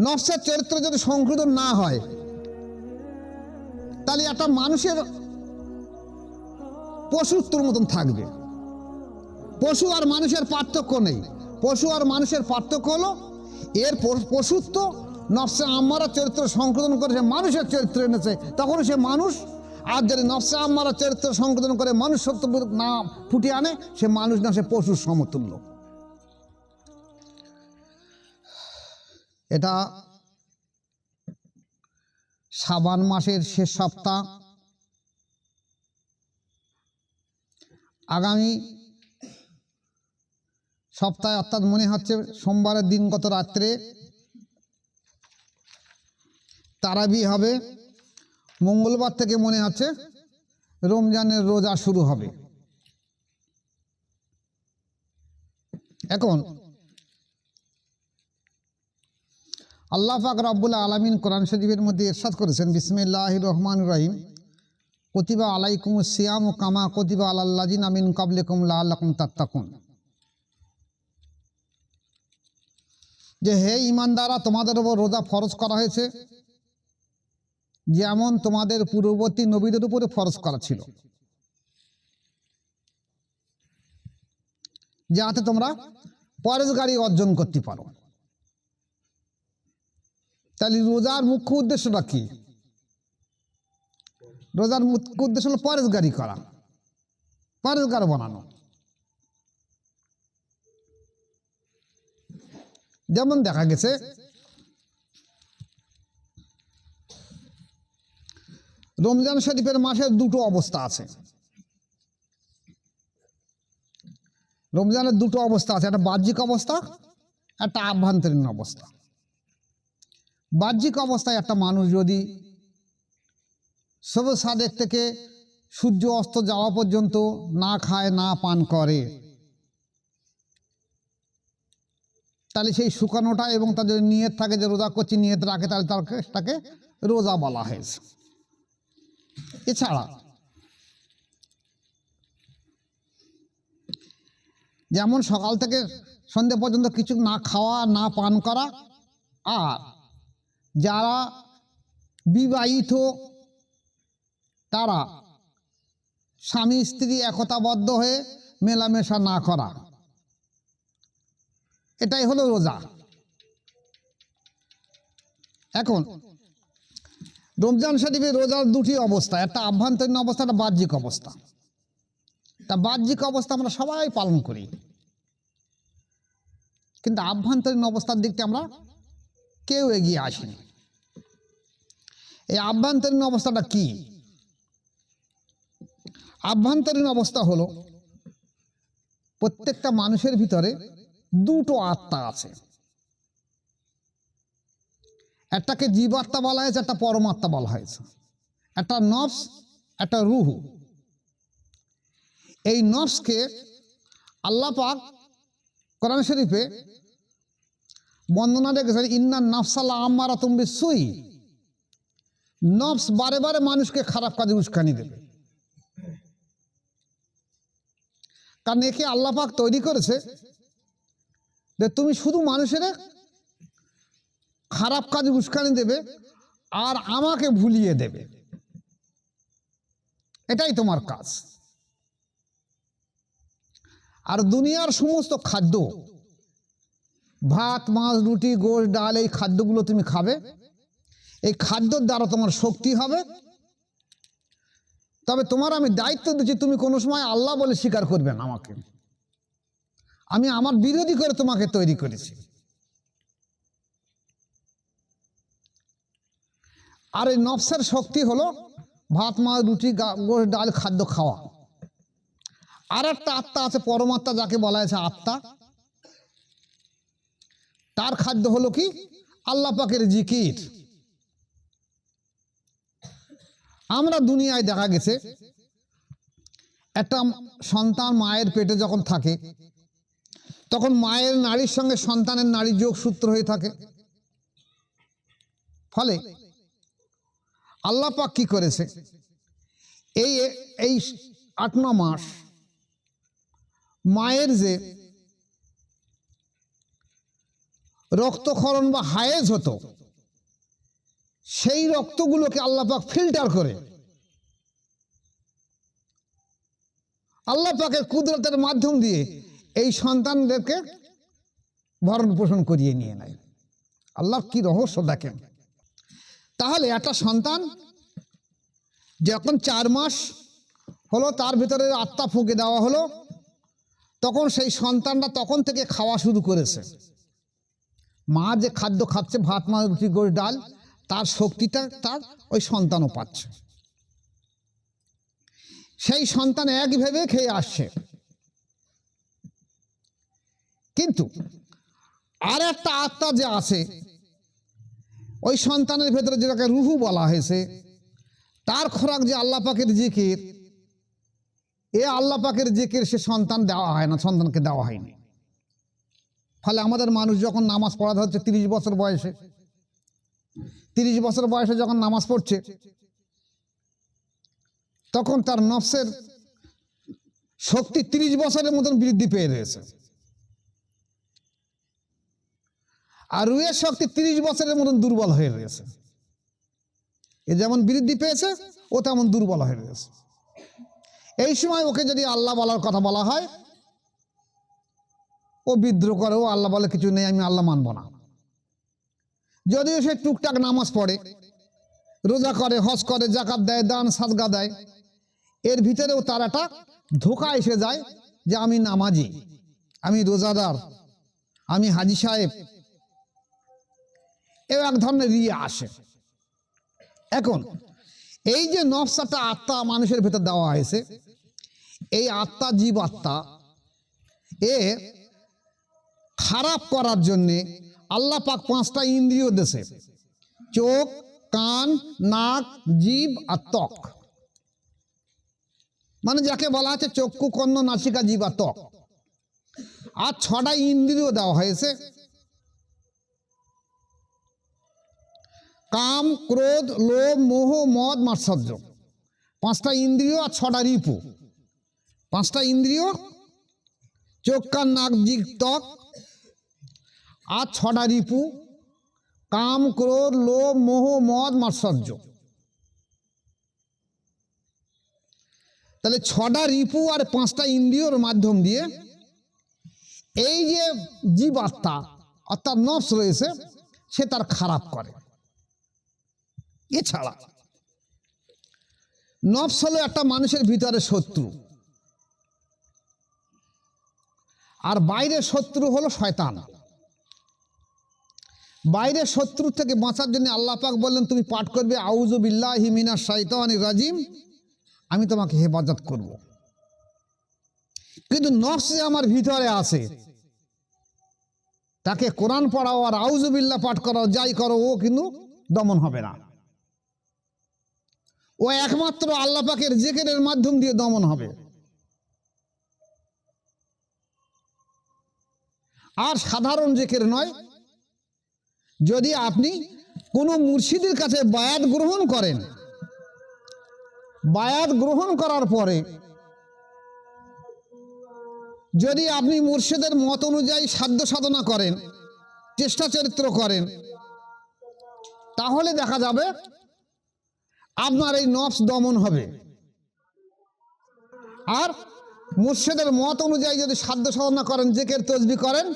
নফসের চরিত্র যদি সংশোধন না হয় তাহলে একটা মানুষের পশুত্বর মতন থাকবে। পশু আর মানুষের পার্থক্য নেই। পশু আর মানুষের পার্থক্য হলো এর পশুত্ব নফসে আম্মারা চরিত্র সংশোধন করে সে মানুষের চরিত্র এনেছে, তখন সে মানুষ। আর যদি নফসে আম্মারা চরিত্র সংশোধন করে মানুষ সত্য না ফুটিয়ে আনে, সে মানুষ না, সে পশুর সমতুল্য। এটা শাবান মাসের শেষ সপ্তাহ। আগামী সপ্তাহে অর্থাৎ মনে হচ্ছে সোমবারের দিন গত রাত্রে তারাবি হবে। মঙ্গলবার থেকে মনে হচ্ছে রমজানের রোজা শুরু হবে। এখন আল্লাহ পাক রব্বুল আলামিন কোরআন শরীফের মধ্যে ইরশাদ করেছেন, বিসমিল্লাহির রহমানির রহিম, কুতিবা আলাইকুমুস সিয়ামু কামা কুতিবা আলাল্লাযিনা মিন ক্বাবলিকুম লাআল্লাকুম তাত্তাকুন। যে হে ঈমানদাররা, তোমাদের উপর রোজা ফরজ করা হয়েছে যেমন তোমাদের পূর্ববর্তী নবীদের উপরে ফরজ করা ছিল, যাতে তোমরা পরেশগারি অর্জন করতে পারো। তাহলে রোজার মুখ্য উদ্দেশ্যটা কি? রোজার মুখ্য উদ্দেশ্য হলো পরেশগারি করা, পরেশগার বানানো। যেমন দেখা গেছে রমজান শরীফের মাসের দুটো অবস্থা আছে। রমজানের দুটো অবস্থা আছে, একটা বাহ্যিক অবস্থা, একটা আভ্যন্তরীণ অবস্থা। বাহ্যিক অবস্থায় একটা মানুষ যদি সবে সাদেক থেকে সূর্য অস্ত যাওয়া পর্যন্ত না খায় না পান করে, তাহলে সেই শুকানোটা এবং তার যদি নিয়ত থাকে যে রোজা করছি, নিয়ত রাখে, তাহলে তাকে রোজা বলা হয়েছে। এছাড়া যেমন সকাল থেকে সন্ধ্যে পর্যন্ত কিছু না খাওয়া না পান করা, আর যারা বিবাহিত তারা স্বামী স্ত্রী একতাবদ্ধ হয়ে মেলামেশা না করা, এটাই হলো রোজা। এখন রমজান শরীফে রোজার দুটি অবস্থা, একটা আভ্যন্তরীণ অবস্থা, একটা বাহ্যিক অবস্থা। তা বাহ্যিক অবস্থা আমরা সবাই পালন করি, কিন্তু আভ্যন্তরীণ অবস্থার দিকটা আমরা কেউ এগিয়ে আসিনি। এই আভ্যন্তরীণ অবস্থাটা কি? আভ্যন্তরীণ অবস্থা হলো প্রত্যেকটা মানুষের ভিতরে দুটো আত্মা আছে। একটাকে জীবাত্মা বলা হয়েছে, একটা পরমাত্মা বলা হয়েছে। একটা নফস, একটা রুহ। এই নফসকে আল্লাহ পাক কোরআন শরীফে বর্ণনা রেখেছেন, ইন্নান নাফসা লাআম্মারাতুম বিসসুই। নফস বারে বারে মানুষকে খারাপ কাজে উস্কানি দেবে, কারণ একে আল্লাহ পাক তৈরি করেছে যে তুমি শুধু মানুষের খারাপ কাজে উস্কানি দেবে আর আমাকে ভুলিয়ে দেবে, এটাই তোমার কাজ। আর দুনিয়ার সমস্ত খাদ্য, ভাত মাছ রুটি গোশ ডাল, এই খাদ্যগুলো তুমি খাবে, এই খাদ্যর দ্বারা তোমার শক্তি হবে। তবে তোমার আমি দায়িত্ব দিচ্ছি, তুমি কোনো সময় আল্লাহ বলে স্বীকার করবে না আমাকে। আমি আমার বিরোধী করে তোমাকে তৈরি করেছি। আর এই নফসের শক্তি হলো ভাত মাছ রুটি গোশ ডাল খাদ্য খাওয়া। আর একটা আত্মা আছে, পরমাত্মা, যাকে বলা হয়েছে আত্মা। তার খাদ্য হলো কি? আল্লাহ পাকের জিকির। আমরা দুনিয়ায় দেখা গেছে একটা সন্তান মায়ের পেটে যখন থাকে, তখন মায়ের নাড়ির সঙ্গে সন্তানের নাড়ি যোগসূত্র হয়ে থাকে। ফলে আল্লাহ পাক কি করেছে, এই 8-9 মাস মায়ের যে রক্তক্ষরণ বা হায়েজ হতো, সেই রক্তগুলোকে আল্লাহ পাক ফিল্টার করে আল্লাহ পাকের কুদরতের মাধ্যম দিয়ে এই সন্তানদেরকে ভরণ পোষণ করিয়ে নিয়ে নেয়। আল্লাহর কি রহস্য দেখেন। তাহলে একটা সন্তান যখন 4 মাস হলো, তার ভিতরে আত্মা ফুঁকে দেওয়া হলো, তখন সেই সন্তানটা তখন থেকে খাওয়া শুরু করেছে। মা যে খাদ্য খাচ্ছে, ভাত মাছ রুটি গড়ি ডাল, তার শক্তিটা তার ওই সন্তানও পাচ্ছে। সেই সন্তান একভাবে খেয়ে আসছে। কিন্তু আর একটা আত্মা যে আছে ওই সন্তানের ভেতরে, যেটাকে রুহু বলা হয়েছে, তার খোরাক যে আল্লাহ পাকের জিকির, এ আল্লাহ পাকের জিকির সে সন্তান দেওয়া হয় না, সন্তানকে দেওয়া হয়নি। ফলে আমাদের মানুষ যখন নামাজ পড়াতে হচ্ছে 30 বছর বয়সে, 30 বছর বয়সে যখন নামাজ পড়ছে, তখন তার নফসের শক্তি 30 বছরের মতন বৃদ্ধি পেয়ে রয়েছে, আর রুহের শক্তি 30 বছরের মতন দুর্বল হয়ে রয়েছে। এ যেমন বৃদ্ধি পেয়েছে, ও তেমন দুর্বল হয়ে রয়েছে। এই সময় ওকে যদি আল্লাহ বলার কথা বলা হয়, ও বিদ্রোহ করে, ও আল্লাহ বলে কিছু নেই, আমি আল্লাহ মানব না। যদিও সে টুকটাক নামাজ পড়ে, রোজা করে, হজ করে, জাকাত দেয়, দান সাদকা দেয়, এর ভিতরেও তার একটা ধোঁকা এসে যায় যে আমি নামাজি, আমি রোজাদার, আমি হাজি সাহেব, এও এক ধরনের রিয়া আসে। এখন এই যে নফসটা আত্মা মানুষের ভেতর দেওয়া হয়েছে, এই আত্মা, জীব আত্মা, এ খারাপ করার জন্যে আল্লাহ পাক 5টা ইন্দ্রিয় দেশে, চোখ, কান, নাক, জিভ আর ত্বক, মানে যাকে বলা আছে চক্ষু, কর্ণ, নাসিকা, জিভ আর ত্বক, আর 6টা ইন্দ্রিয় দেওয়া হয়েছে, কাম, ক্রোধ, লোভ, মোহ, মদ, মাৎসর্য। 5টা ইন্দ্রিয় আর 6টা রিপু। 5টা ইন্দ্রিয়, চোখ, কান, নাক, জিভ, ত্বক, আর 6টা রিপু, কাম, ক্রোধ, লোভ, মোহ, মদ, মাৎসর্য। তাহলে 6টা রিপু আর 5টা ইন্দ্রিয়র মাধ্যম দিয়ে এই যে জীবাত্মা অর্থাৎ নফস রয়েছে, সে তার খারাপ করে। এছাড়া নফস হলো একটা মানুষের ভিতরে শত্রু, আর বাইরের শত্রু হলো শয়তান। বাইরের শত্রু থেকে বাঁচার জন্য আল্লাহ পাক বললেন, তুমি পাঠ করবে আউযু বিল্লাহি মিনাশ শাইতানির রাজিম, আমি তোমাকে হেফাজত করব। কিন্তু নফস যে আমার ভিতরে আছে, তাকে কোরআন পড়াও আর আউযু বিল্লাহ পাঠ করাও, যাই করো, ও কিন্তু দমন হবে না। ও একমাত্র আল্লাহ পাকের জিকিরের মাধ্যম দিয়ে দমন হবে। আর সাধারণ জিকির নয়। যদি আপনি কোনো মুর্শিদের কাছে বায়াত গ্রহণ করেন, বায়াত গ্রহণ করার পরে যদি আপনি মুর্শিদের মত অনুযায়ী সাধ্য সাধনা করেন, চেষ্টা চরিত্র করেন, তাহলে দেখা যাবে আপনার এই নফস দমন হবে। আর মুর্শিদের মত অনুযায়ী যদি সাধ্য সাধনা করেন, জিকির তসবিহ করেন,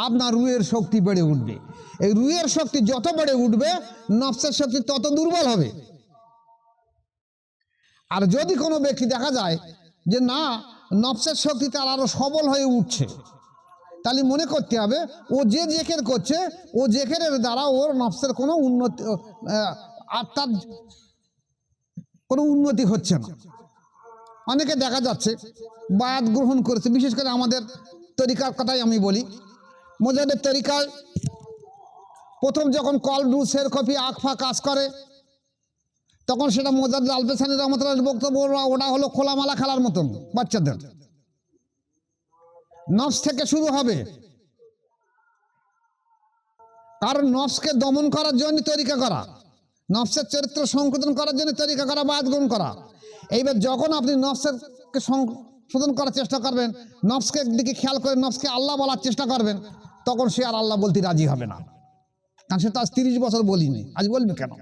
আপনার রুহের শক্তি বেড়ে উঠবে। এই রুহের শক্তি যত বেড়ে উঠবে, নফসের শক্তি তত দুর্বল হবে। আর যদি কোনো ব্যক্তি দেখা যায় যে না, নফসের শক্তি তার আরো সবল হয়ে উঠছে, তাহলে মনে করতে হবে ও যে জিকির করছে, ও জিকিরের দ্বারা ওর নফসের কোনো উন্নতি, আত্মার কোনো উন্নতি হচ্ছে না। অনেকে দেখা যাচ্ছে বায়াত গ্রহণ করেছে, বিশেষ করে আমাদের তরিকার কথাই আমি বলি। মোজাদের তরিকায় প্রথম যখন কল, ডু, শের, কপি, আকফা কাজ করে, তখন সেটা মোজাদ্দেদ আলপেসানি রহমতুল্লাহ বক্তব্য, ওটা হলো খোলামালা খেলার মতন বাচ্চাদের। নফস থেকে শুরু হবে, কারণ নফসকে দমন করার জন্য তরিকা করা, নফসের চরিত্র সংশোধন করার জন্য তরিকা করা, বায়াত গ্রহণ করা। এইবার যখন আপনি নফসকে সংশোধন করার চেষ্টা করবেন, নফসকে দিকে খেয়াল করে নফসকে আল্লাহ বলার চেষ্টা করবেন, তখন সে আর আল্লাহ বলতে রাজি হবে না, কারণ সে তো আজ 30 বছর বলিনি, আজ বলবে কেন?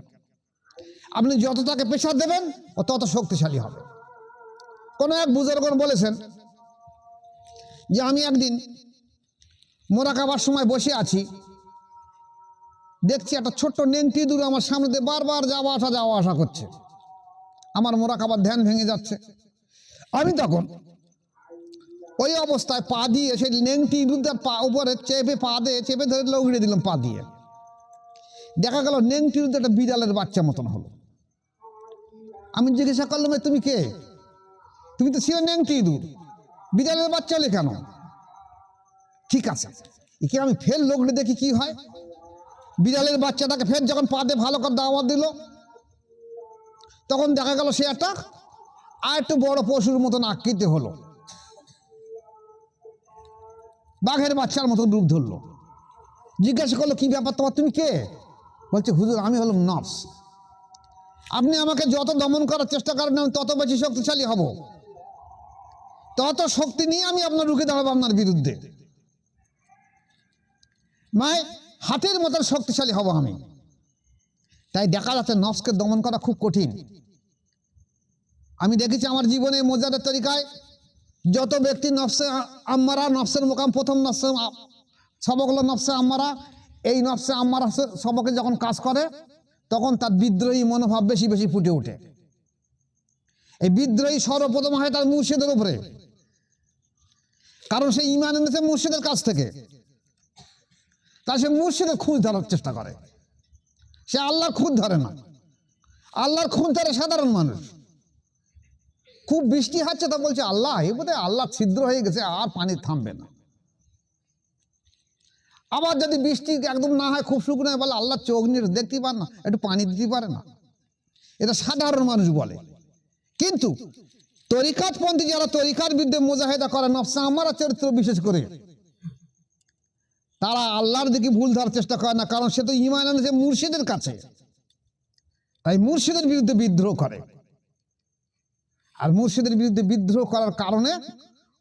আপনি যত তাকে প্রেশার দেবেন ও তত শক্তিশালী হবে। কোনো এক বুজুর্গ বলেছেন যে আমি একদিন মোরাকাবার সময় বসে আছি, দেখছি একটা ছোট্ট নেংটি দূর আমার সামনে দিয়ে বারবার যাওয়া আসা করছে। আমার মোরাকাবার ধ্যান ভেঙে যাচ্ছে। আমি তখন ওই অবস্থায় পা দিয়ে সেই নেংটি ইঁদুরটার পা উপরে চেপে ধরে লৌড়ে দিলাম পা দিয়ে। দেখা গেল নেংটি ইঁদুর একটা বিড়ালের বাচ্চা মতন হলো। আমি জিজ্ঞাসা করলাম, তুমি কে? তুমি তো ছিলে নেংটি ইঁদুর, বিড়ালের বাচ্চা হলে কেন? ঠিক আছে, একে আমি ফের লৌড়ে দেখি কি হয়। বিড়ালের বাচ্চাটাকে ফের যখন পা দিয়ে ভালো করে দাওয়াত দিল, তখন দেখা গেল সে একটা আর একটু বড় পশুর মতন আকৃতি হলো, বাঘের বাচ্চার মতন রূপ ধরলো। জিজ্ঞাসা করলো, কি ব্যাপার তোমার, তুমি কে? বলছে, হুজুর আমি হলাম নফস। আপনি আমাকে যত দমন করার চেষ্টা করেন আমি তত বেশি শক্তিশালী হব, তত শক্তি নিয়ে আমি আপনার রুখে দাঁড়াবো আপনার বিরুদ্ধে। মানে হাতের মতন শক্তিশালী হব আমি। তাই দেখা যাচ্ছে নফসকে দমন করা খুব কঠিন। আমি দেখেছি আমার জীবনে মোজাদের তরিকায় যত ব্যক্তি নফসে আম্মারা, নফসের মোকাম প্রথম নফসে সবক হলো নফসে আম্মারা। এই নফসে আম্মারা সবকে যখন কাজ করে তখন তার বিদ্রোহী মনোভাব বেশি বেশি ফুটে ওঠে। এই বিদ্রোহী সর্বপ্রথম হয় তার মুর্শিদের উপরে, কারণ সে ঈমান এনেছে মুর্শিদের কাছ থেকে। তাই সে মুর্শিদের খুঁজ ধরার চেষ্টা করে, সে আল্লাহর খুঁজ ধরে না। আল্লাহর খুঁজ ধরে সাধারণ মানুষ। খুব বৃষ্টি হচ্ছে তা বলছে আল্লাহ, এই বোধহয় আল্লাহ ছিদ্র হয়ে গেছে, আর পানি থামবে না। আবার যদি বৃষ্টি একদম না হয়, খুব শুকনো হয়, বলে আল্লাহ চোখ নিয়ে দেখতে পারে না, একটু পানি দিতে পারে না। এটা সাধারণ মানুষ বলে। কিন্তু তরিকাতপন্থী যারা তরিকার বিরুদ্ধে মুজাহিদা করে, নফসে আম্মারা চরিত্র বিশেষ করে, তারা আল্লাহর দিকে ভুল ধরার চেষ্টা করে না, কারণ সে তো ঈমান এনেছে মুর্শিদের কাছে। তাই মুর্শিদের বিরুদ্ধে বিদ্রোহ করে। আর মুর্শিদের বিরুদ্ধে বিদ্রোহ করার কারণে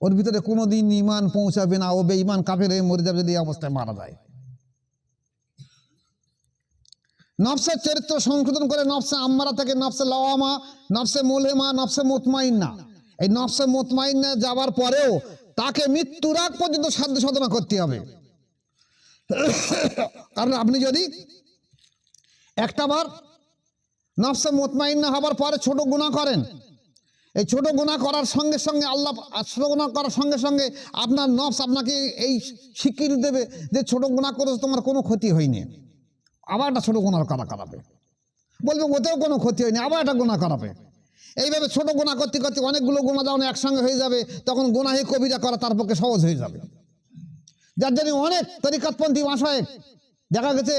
ওর ভিতরে কোনোদিন ঈমান পৌঁছাবে না, ও বেঈমান কাফের হয়ে মরে যাবে যদি এই অবস্থায় মারা যায়। নফসের চরিত্র সংশোধন করে নফসে আম্মারা থেকে নফসে লাওয়ামা, নফসে মুলহিমা, নফসে মুতমাইন্না। এই নফসে মুতমাইন্না যাবার পরেও তাকে মৃত্যুর আগ পর্যন্ত সাধ্য সাধনা করতে হবে। কারণ আপনি যদি একটাবার নফসে মুতমাইন্না হবার পরে ছোট গুনাহ করেন, এই ছোট গুনাহ করার সঙ্গে সঙ্গে আল্লাহ, ছোট গুনাহ করার সঙ্গে সঙ্গে আপনার নফস আপনাকে এই স্বীকৃতি দেবে যে ছোট গুনাহ করেছো, তোমার কোনো ক্ষতি হয়নি। আবার একটা ছোট গুনাহ করাবে, বলবে ওতেও কোনো ক্ষতি হয়নি, আবার একটা গুনাহ করাবে। এইভাবে ছোট গুনাহ করতে করতে অনেকগুলো গুনাহ যখন একসঙ্গে হয়ে যাবে, তখন গুনাহে কবিরা করা তার পক্ষে সহজ হয়ে যাবে। যার জন্য অনেক তরিকাতপন্থী মাশায়েখ দেখা গেছে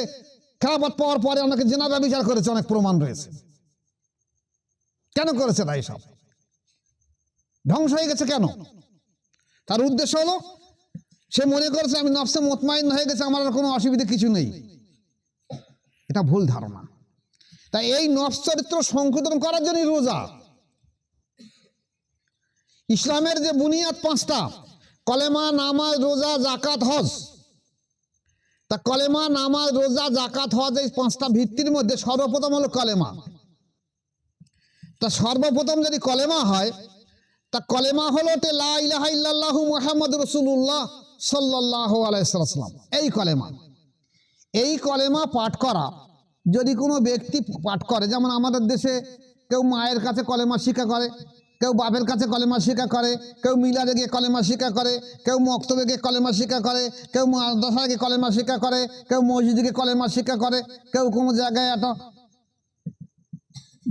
খেলাফত পাওয়ার পরে অনেকে জিনা ব্যভিচার করেছে, অনেক প্রমাণ রয়েছে। কেন করেছে তাই? সব ধ্বংস হয়ে গেছে কেন? তার উদ্দেশ্য হলো সে মনে করেছে আমি নফসে মুতমাইন হয়ে গেছে, আমার আর কোনো অসুবিধা কিছু নেই। এটা ভুল ধারণা। তাই এই নফস চরিত্র সংশোধন করার জন্যই রোজা। ইসলামের যে বুনিয়াদ 5টা, কলেমা, নামাজ, রোজা, জাকাত, হজ। তা কলেমা, নামাজ, রোজা, জাকাত, হজ, এই 5টা ভিত্তির মধ্যে সর্বপ্রথম হলো কলেমা। তা সর্বপ্রথম যদি কলেমা হয়, তা কলেমা হলো লা ইলাহা ইল্লাল্লাহু মুহাম্মাদুর রাসূলুল্লাহ সাল্লাল্লাহু আলাইহি ওয়াসাল্লাম। এই কলেমা, এই কলেমা পাঠ করা যদি কোনো ব্যক্তি পাঠ করে, যেমন আমাদের দেশে কেউ মায়ের কাছে কলেমা শিক্ষা করে, কেউ বাপের কাছে কলেমা শিক্ষা করে, কেউ মিলাদে গিয়ে কলেমা শিক্ষা করে, কেউ মক্তবে গিয়ে কলেমা শিক্ষা করে, কেউ মাদ্রাসায় গিয়ে কলেমা শিক্ষা করে, কেউ মসজিদে গিয়ে কলেমা শিক্ষা করে, কেউ কোনো জায়গায় একটা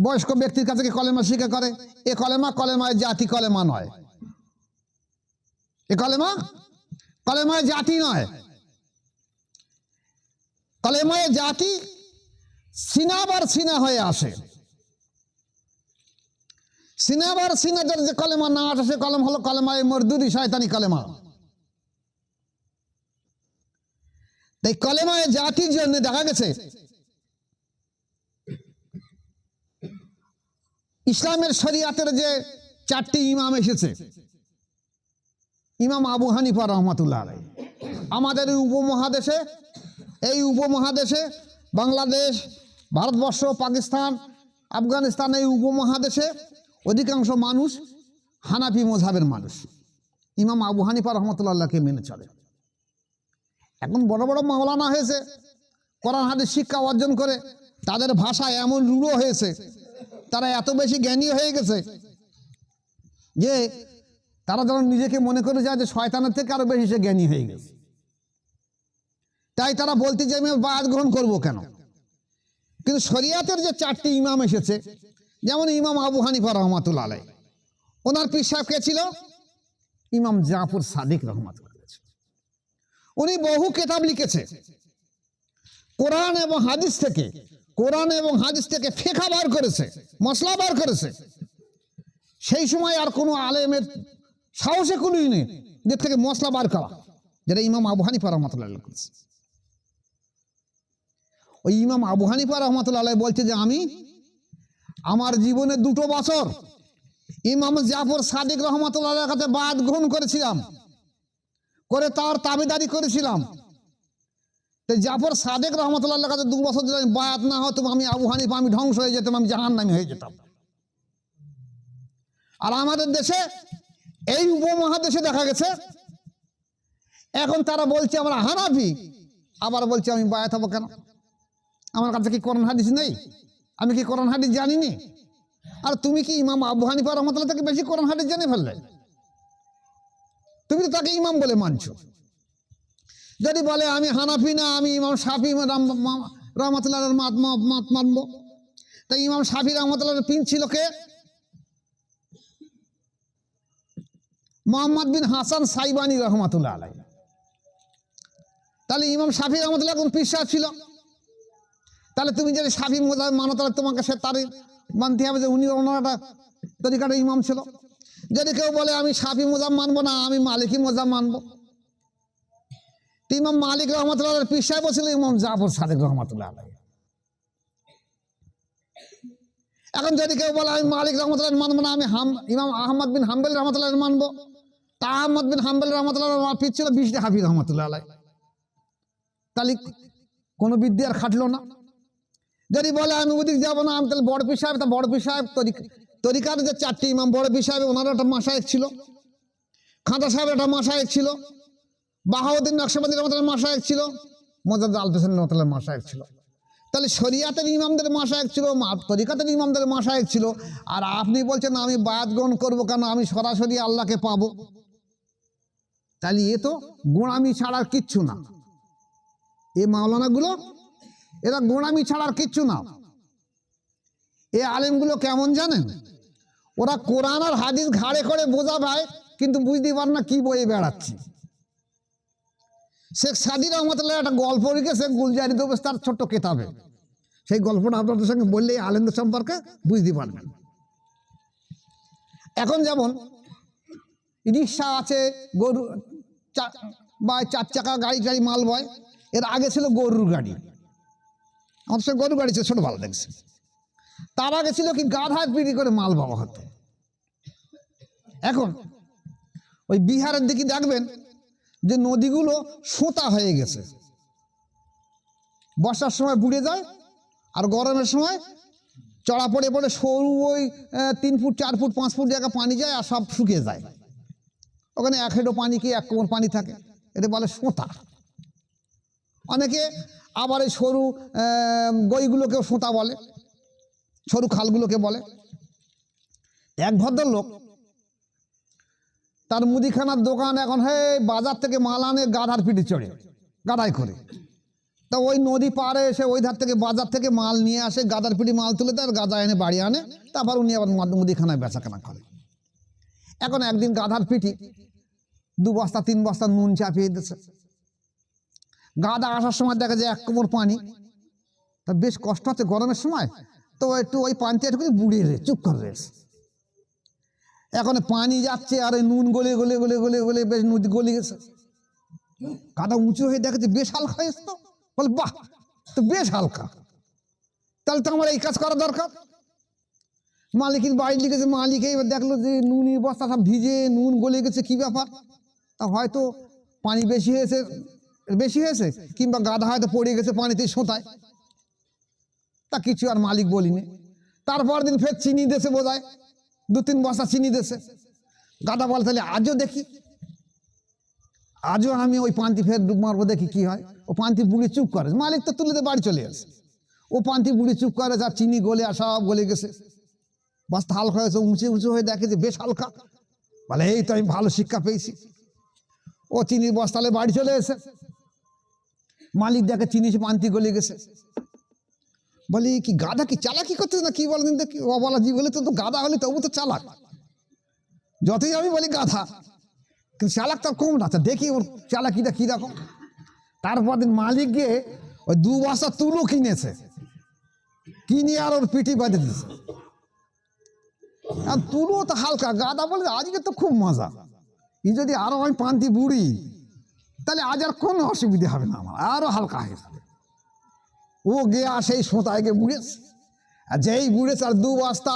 বয়স্ক ব্যক্তির কাছে গিয়ে কলেমা শিক্ষা করে। এ কলেমা কলেমায় জাতি কলেমা নয়। এ কলেমা কলেমায় জাতি নয়। কলেমায় জাতি সিনাবার সিনা হয়ে আসে। সিনাবার সিনা যে কলেমা না আসে, সে কলম হলো কলেমায় মরদুদি, শয়তানি কলেমা। তাই কলেমায় জাতির জন্য দেখা গেছে ইসলামের শরিয়াতের যে 4টি ইমাম এসেছে, ইমাম আবু হানিফা রহমাতুল্লাহ আলাইহি, আমাদের এই উপমহাদেশে বাংলাদেশ, ভারতবর্ষ, পাকিস্তান, আফগানিস্তান, এই উপমহাদেশে অধিকাংশ মানুষ হানাফি মযহাবের মানুষ, ইমাম আবু হানিফা রহমতুল্লাহকে মেনে চলে। এখন বড় বড় মাওলানা হয়েছে, কোরআন হাদিস শিক্ষা অর্জন করে, তাদের ভাষা এমন রূঢ় হয়েছে, তারা এত বেশি জ্ঞানী হয়ে গেছে যে তারা যেন নিজেকে মনে করে যায় যে শয়তানের থেকে আরো বেশি সে জ্ঞানী হয়ে গেছে। তাই তারা বলতে যে আমি বায়াত গ্রহণ করবো কেন। কিন্তু শরিয়াতের যে 4টি ইমাম এসেছে, যেমন ইমাম আবু হানিফা রহমাতুল্লাহ আলাইহি, ওনার পীর সাহেব কে ছিল? ইমাম জাফর সাদিক রহমাতুল্লাহ। উনি বহু কিতাব লিখেছে, কোরআন এবং হাদিস থেকে ফিকহ বার করেছে, মসলা বার করেছে। সেই সময় আর কোনো আলেমের সাহসে কোনোই নেই যে থেকে মসলা বার করা, যেটা ইমাম আবু হানিফা রহমাতুল্লাহ করেছে। ওই ইমাম আবু হানিফা রহমাতুল্লাহ বলছে যে আমি আমার জীবনে 2 বছর ইমাম জাফর সাদিক রহমাতুল্লাহর কাছে বায়াত গ্রহণ করেছিলাম, করে তার তাবেদারি করেছিলাম। তো জাফর সাদিক রহমাতুল্লাহর কাছে 2 বছর যদি বায়াত না হতো, আমি আবু হানিফা, আমি ধ্বংস হয়ে যেতাম, আমি জাহান্নামী হয়ে যেতাম। আর আমাদের দেশে, এই উপমহাদেশে দেখা গেছে এখন তারা বলছে আমরা হানাফি, আবার বলছে আমি বায়াত হবো কেন? আমার কাছে কি কোরআন হাদিস নেই? আমি কি কোরআন হাদিস জানিনি? আর তুমি কি ইমাম আবু হানিফা রহমাতুল্লাহ থেকে বেশি কোরআন হাদিস জেনে ফেললে? তুমি তো তাকে ইমাম বলে মানছো। যদি বলে আমি হানাফি না, আমি ইমাম শাফি রহমাতুল্লাহর মত মানবো, তাই ইমাম শাফি রহমাতুল্লাহর পীর ছিল কে? মোহাম্মদ বিন হাসান সাইবানি রহমাতুল্লাহ আলাইহি। তাহলে ইমাম শাফি রহমাতুল্লাহ কোন পীর সাহেব ছিল? তাহলে তুমি যদি শাফি মযহাব মানো, তাহলে তোমাকে সে তারই মানতে হবে যে উনি ওনার একটা তরিকার ইমাম ছিল। যদি কেউ বলে আমি শাফি মযহাব মানবো না, আমি মালিকি মযহাব মানবো, ইমাম মালিক রহমাতুল্লাহ পীর সাহেব ছিল ইমাম জাফর সাদিক রহমাতুল্লাহ আলাইহি। এখন যদি কেউ বলে আমি মালিক রহমাতুল্লাহ মানবো না, আমি ইমাম আহমদ বিন হাম্বল রহমাতুল্লাহ মানবো, তা আহমদ বিন হাম্বল রহমাতুল্লাহ পীর ছিল বিশটি হাফিজ রহমাতুল্লাহ আলাইহি। তাহলে কোনো বিদ্যা আর খাটলো না। যদি বলে আমি ওদিক যাবো না, আমি তাহলে বড় পীর সাহেব, তা বড় পীর সাহেব তরিকার যে 4টি ইমাম, বড় পীর সাহেব ওনার একটা মাশায়েখ ছিল, খাঁদা সাহেব একটা মাশায়েখ ছিল, বাহাউদ্দিন নকশবন্দি রহমাতুল্লাহ মাশায়েখ ছিল, মোজাদ্দেদ আল হোসেন রহমাতুল্লাহ মাশায়েখ ছিল। তাহলে শরিয়াতের ইমামদের মাশায়েখ ছিল, তরিকাতের ইমামদের মাশায়েখ ছিল। আর আপনি বলছেন আমি বায়াত গ্রহণ করবো কেন, আমি সরাসরি আল্লাহকে পাবো। তাহলে এ তো গোঁড়ামি ছাড়ার কিচ্ছু না। এই মাওলানাগুলো এরা গোঁড়ামি ছাড়ার কিচ্ছু না। এই আলেমগুলো কেমন জানেন? ওরা কোরআন আর হাদিস ঘাড়ে করে বোঝা ভাই, কিন্তু বুঝতে পার না কি বয়ে বেড়াচ্ছে। শেখ সাদি রহমতুল্লাহ একটা গল্প লিখেছে গুলজারি দোবেশ তার ছোট্ট কেতাবে, সেই গল্পটা আপনাদের সঙ্গে বললেই আলেমদের সম্পর্কে বুঝতে পারবেন। এখন যেমন রিক্সা আছে, গরু বা 4 চাকা গাড়ি মাল বয়, এর আগে ছিল গরুর গাড়ি। আমার সঙ্গে গরু গাড়ি ছিল, ছোটবেলা দেখছে। তার আগে ছিল কি গাধার পিড়ি করে মাল বাবা হতো। এখন ওই বিহারের দিকে দেখবেন যে নদীগুলো সোঁতা হয়ে গেছে, বর্ষার সময় বুড়ে যায়, আর গরমের সময় চড়া পড়ে পড়ে সরু ওই 3 ফুট 4 ফুট 5 ফুট জায়গা পানি যায়, আর সব শুকিয়ে যায়। ওখানে 1 হেঁটো পানি কি 1 কোমর পানি থাকে, এটা বলে সোঁতা। অনেকে আবার এই সরু গইগুলোকেও সোঁতা বলে, সরু খালগুলোকে বলে। এক ভদ্রলোক, তার মুদিখানার দোকান, এখন হে বাজার থেকে মাল আনে গাধার পিঠে চড়ে, গাধায় করে। তা ওই নদী পাড়ে এসে ওই ধার থেকে বাজার থেকে মাল নিয়ে আসে, গাধার পিঠে মাল তুলে দেয়, আর গাধা এনে বাড়ি আনে, তারপর উনি আবার মুদিখানায় বেচাকেনা করে। এখন একদিন গাধার পিঠি 2 বস্তা 3 বস্তা নুন চাপিয়ে দিয়েছে। গাধা আসার সময় দেখা যায় 1 কোমর পানি, তা বেশ কষ্ট হচ্ছে গরমের সময়, তো একটু ওই পানিতে একটু বুড়িয়ে চুপ করে রয়েছে। এখন পানি যাচ্ছে আর নুন গলে গলে গলে গলে গলে বেশ নদী গলে গেছে। গাধা উঁচু হয়ে দেখেছে বেশ হালকা হয়েছে, তো বলে বাহ, তো বেশ হালকা, তাহলে তো আমার এই কাজ করা দরকার। মালিকের বাড়ি লিখেছে, মালিক এবার দেখলো যে নুনি বস্তা সব ভিজে নুন গলে গেছে, কি ব্যাপার? তা হয়তো পানি বেশি হয়েছে কিংবা গাধা হয়তো পড়ে গেছে পানিতে সোঁতায়, তা কিছু আর মালিক বলিনি। তারপর দিন ফের চিনি দেশে বোঝায় 2-3 বস্তা চিনি দেশে। গাধা বলে তাহলে আজও দেখি, আজও আমি ওই পান্তি ফের ডুব মারবো, দেখি কি হয়। ও পান্তি বুড়ি চুপ করে, মালিক তো তুলে দিয়ে বাড়ি চলে আসে। ও পান্তি বুড়ি চুপ করে, যা চিনি গলে আর সব গলে গেছে, বস্তা হালকা হয়েছে, উঁচু হয়ে দেখে যে বেশ হালকা। বলে এই তো আমি ভালো শিক্ষা পেয়েছি। ও চিনির বস্তালে বাড়ি চলে এসে মালিক দেখে চিনি পান্তি গলে গেছে। বলি কি গাধা কি চালাকি করতে না কি বলেন দেখি, অবলা জি বলে তো গাধা হলে তবু তো চালাক। যতই আমি বলি গাধা, কিন্তু চালাক তো কম না। দেখি ওর চালাকিটা কিরকম। তারপর দিন মালিক গিয়ে ওই 2 বস্তা তুলো কিনেছে, কিনে আর ওর পিঠি বাঁধে দিয়েছে। আর তুলো তো হালকা। গাধা বলে আজকে তো খুব মজা, ই যদি আরো আমি পান্তি বুড়ি তাহলে আজ আর কোনো অসুবিধা হবে না, আমার আরো হালকা হয়ে যাবে। ও গিয়ে সেই সোঁতায় গিয়ে বুড়েছে, আর যেই বুড়েছে আর 2 বস্তা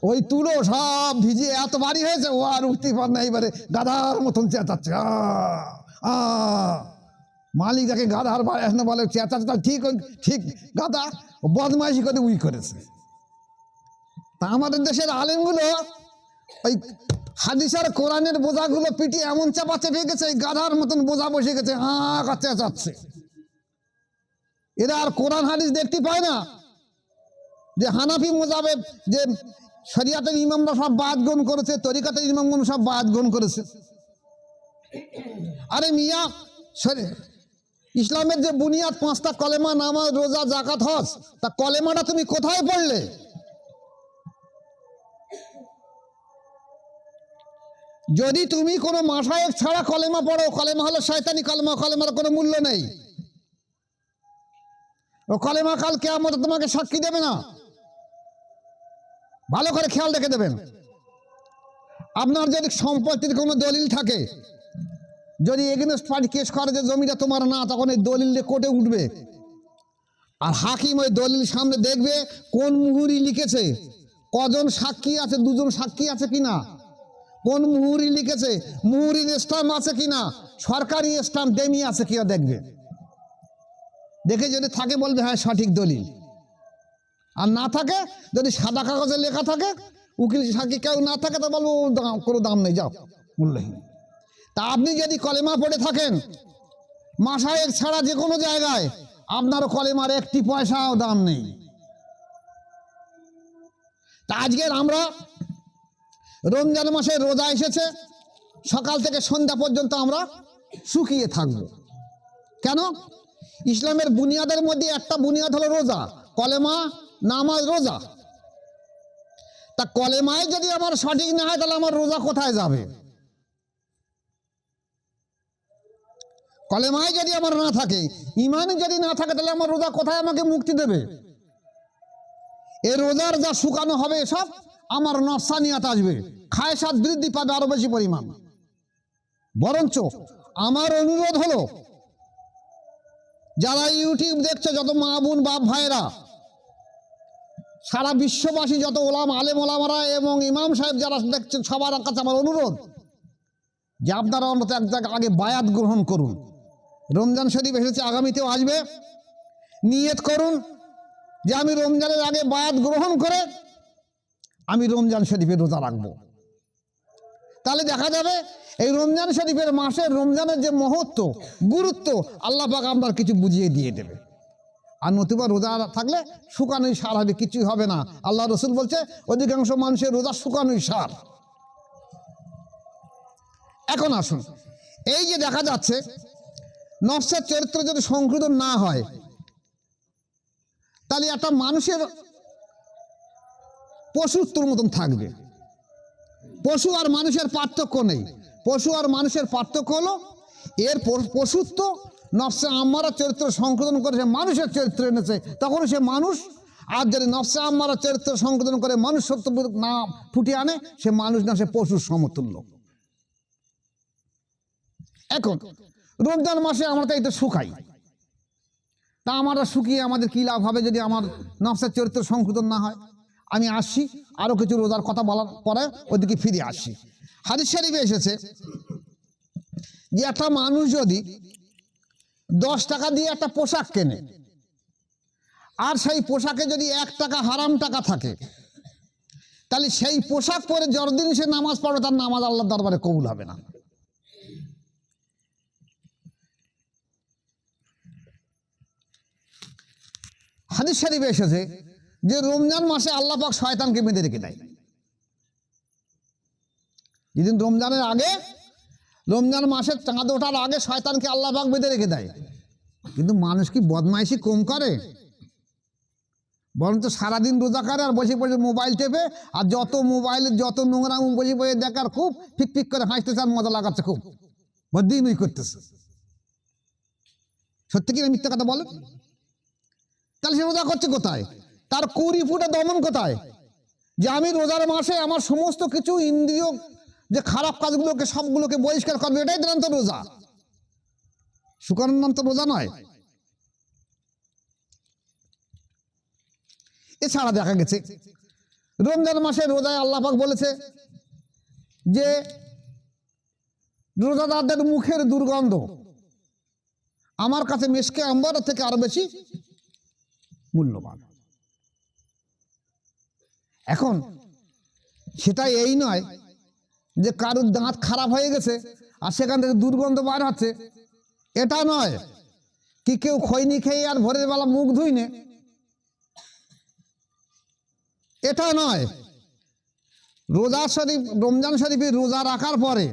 ওই তুলো সব ভিজে এত ভারী হয়েছে, ও আর উঠতে পার না, এবারে গাধার মতন চেঁচাচ্ছে। মালিক যাকে গাধার বাড়ি আসে না বলে চেঁচাচ্ছে, ঠিক গাধা বদমাইশি করে উই করেছে। তা আমাদের দেশের আলেমগুলো ওই হাদিস আর কোরআনের বোঝাগুলো পিটি এমন চাপা চেপে গেছে, এই গাধার মতন বোঝা বসে গেছে, চেঁচাচ্ছে। এরা আর কোরআন হাদিস দেখতে পায় না যে হানাফি মোজাবে যে শরিয়াতের ইমামরা সব বাদ গ্রহণ করেছে, তরিকাতের ইমামগণ সব বাদ গ্রহণ করেছে। আরে মিয়া, ইসলামের যে বুনিয়াদ 5টা কলেমা, নামাজ, রোজা, যাকাত, হজ, তা কলেমাটা তুমি কোথায় পড়লে? যদি তুমি কোনো মাশায়েখ ছাড়া কলেমা পড়ো, কলেমা হলো শয়তানি কলেমা, কলেমার কোনো মূল্য নেই। ও কলেমা কাল কিয়ামতে তোমাকে সাক্ষী দেবে না, ভালো করে খেয়াল রেখে দেবেন। আপনার যদি সম্পত্তির কোনো দলিল থাকে, যদি এগেনস্ট পার্টি কেস করে যে জমিটা তোমার না, তখন এই দলিল কোর্টে উঠবে। আর হাকিম ওই দলিল সামনে দেখবে কোন মুহুরি লিখেছে, কজন সাক্ষী আছে, 2 জন সাক্ষী আছে কিনা, কোন মুহুরি লিখেছে, মুহুরির স্ট্যাম্প আছে কিনা, সরকারি স্ট্যাম্প দেমি আছে কিনা দেখবে। দেখে যদি থাকে বলবে হ্যাঁ সঠিক দলিল, আর না থাকে যদি সাদা কাগজে লেখা থাকে, উকিল সাক্ষী কেউ না থাকে, তো বলবো কোনো দাম নেই, যাও, মূল্যহীন। তা আপনি যদি কলেমা পড়ে থাকেন মাশায়েখ ছাড়া যে কোনো জায়গায়, আপনারও কলেমার 1 পয়সাও দাম নেই। তা আজকের আমরা রমজান মাসে রোজা এসেছে, সকাল থেকে সন্ধ্যা পর্যন্ত আমরা শুকিয়ে থাকব। কেন? ইসলামের বুনিয়াদের মধ্যে একটা বুনিয়াদ হলো রোজা, কলেমা, নামাজ, রোজা। তা কলেমায় যদি আমার সঠিক না হয় তাহলে আমার রোজা কোথায় যাবে? কলেমায় যদি আমার না থাকে, ইমানে যদি না থাকে, তাহলে আমার রোজা কোথায় আমাকে মুক্তি দেবে? এই রোজার যা শুকানো হবে সব আমার নফসানিয়াত আসবে, খায়সাত বৃদ্ধি পাবে আরো বেশি পরিমাণ। বরঞ্চ আমার অনুরোধ হলো, যারা ইউটিউব দেখছে, যত মা বোন বাপ ভাইরা, সারা বিশ্ববাসী যত আলেম ওলামারা এবং ইমাম সাহেব যারা দেখছেন, সবার কাছে আমার অনুরোধ যে আপনারা অন্তত এক জায়গায় আগে বায়াত গ্রহণ করুন। রমজান শরীফ এসেছে, আগামীতেও আসবে। নিয়ত করুন যে আমি রমজানের আগে বায়াত গ্রহণ করে আমি রমজান শরীফের রোজা রাখবো। তাহলে দেখা যাবে এই রমজান শরীফের মাসে রমজানের যে মহত্ব, গুরুত্ব আল্লাহ পাক আপনার কিছু বুঝিয়ে দিয়ে দেবে। আর নতুবা রোজা থাকলে শুকানোই সার হবে, কিছুই হবে না। আল্লাহ রসুল বলছে অধিকাংশ মানুষের রোজা শুকানোই সার। এখন আসুন, এই যে দেখা যাচ্ছে নফসের চরিত্র যদি সংশোধন না হয়, তাহলে একটা মানুষের পশুত্বর মতন থাকবে। পশু আর মানুষের পার্থক্য নেই। পশু আর মানুষের পার্থক্য হলো এর পশুত্ব নফসে আম্মারা চরিত্র সংশোধন করে সে মানুষের চরিত্র এনেছে, তখন সে মানুষ। আর যদি নফসে আম্মারা চরিত্র সংশোধন করে মানুষ সত্য না ফুটিয়ে আনে, সে মানুষ না, সে পশুর সমতুল্য। এখন রমজান মাসে আমরা তো এই তো শুকাই, তা আমরা শুকিয়ে আমাদের কী লাভ হবে যদি আমার নফসের চরিত্র সংশোধন না হয়? আমি আসছি, আরও কিছু রোজার কথা বলার পরে ওদিকে ফিরে আসছি। হাদিস শরীফে এসেছে যে একটা মানুষ যদি 10 টাকা দিয়ে একটা পোশাক কেনে, আর সেই পোশাকে যদি 1 টাকা হারাম টাকা থাকে, তাহলে সেই পোশাক পরে যতদিন সে নামাজ পড়বে তার নামাজ আল্লাহর দরবারে কবুল হবে না। হাদিস শরীফে এসেছে যে রমজান মাসে আল্লাহ পাক শয়তানকে বেঁধে রেখে দেয়। যেদিন রমজানের আগে, রমজান মাসের চাঁদ ওঠার আগে শয়তানকে আল্লাহ পাক বেঁধে রেখে দেয়। কিন্তু মানুষ কি বদমাইশি কম করে? বরং তো সারাদিন রোজা করে আর বসে বসে মোবাইল টেপে, আর যত মোবাইলে যত নোংরা বসে বসে দেখার, খুব ফিক ফিক করে হাসতেছে আর মজা লাগাচ্ছে, খুব বদিনই করতেছে। সত্যি কি না মিথ্যা কথা বলে? তাহলে সে রোজা করছে কোথায়? তার কুরিপুটা দমন কোথায়? যে আমি রোজার মাসে আমার সমস্ত কিছু ইন্দ্রিয় যে খারাপ কাজগুলোকে সবগুলোকে বহিষ্কার করবে, এটাই দিলাম তো রোজা। শুকরের নাম তো রোজা নয়। এছাড়া দেখা গেছে রমজান মাসে রোজায় আল্লাহ পাক বলেছে যে রোজাদারদের মুখের দুর্গন্ধ আমার কাছে মিশকে আম্বার থেকে আরো বেশি মূল্যবান। এখন সেটা এই নয় যে কারুর দাঁত খারাপ হয়ে গেছে আর সেখান থেকে দুর্গন্ধ বার হচ্ছে, এটা নয়। কি কেউ খৈনি খেয়ে আর ভোরের বেলা মুখ ধুইনে, এটা নয়। রোজা শরীফ, রমজান শরীফে রোজা রাখার পরে,